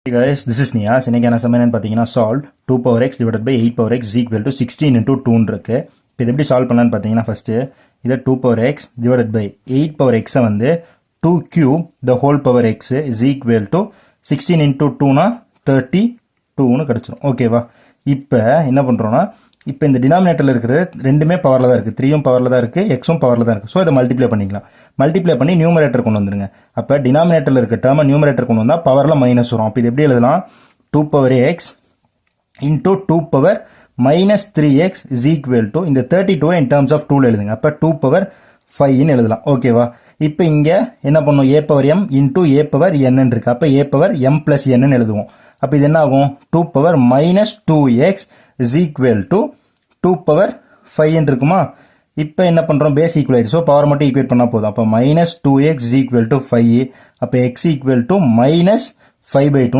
Hey guys, this is Niyas. இன்னைக்கான some என்னன்னு பார்த்தீங்கன்னா solve 2 power x divided by 8 power x is equal to 16 into 2 இருக்கு. இப்போ இது எப்படி சால்வ் பண்ணலாம்னு பார்த்தீங்கன்னா ஃபர்ஸ்ட் இதை 2 power x divided by 8 power x வந்து 2 cube the whole power x is equal to 16 into 2 னா 32னு கிடைச்சிரும். ஓகேவா? இப்போ என்ன பண்றோம்னா இப்போ இந்த டினாமினேட்டர்ல இருக்கிறது ரெண்டுமே பவர்ல தான் இருக்கு. 3ம் பவர்ல தான் இருக்கு, xம் பவர்ல தான் இருக்கு. சோ இத மல்டிப்ளை பண்ணிக்கலாம். மல்டிப்ளை பண்ணி நியூமரேட்டர் கொண்டு வந்துருங்க. அப்ப டினாமினேட்டர்ல இருக்க டேர்மை நியூமரேட்டர் கொண்டு வந்தா பவர்ல மைனஸ் வரும். அப்ப இது எப்படி எழுதலாம்? 2 power x into 2 power minus 3x is equal to இந்த 32 in terms of 2ல எழுதுங்க. அப்ப 2 power 5 ன்னு எழுதலாம். ஓகேவா? இப்போ இங்க என்ன பண்ணும்? a power m into a power n ன்னு இருக்கு. அப்ப a power m plus n ன்னு எழுதுவோம். அப்ப இது என்ன ஆகும்? 2 power minus 2x is equal to 2 power 5 ன்னு இருக்குமா? இப்போ என்ன பண்றோம்? Base equal. சோ பவர் மட்டும் ஈக்குவேட் பண்ணா போதும். அப்ப minus 2x is equal to 5. அப்ப x equal to minus 5/2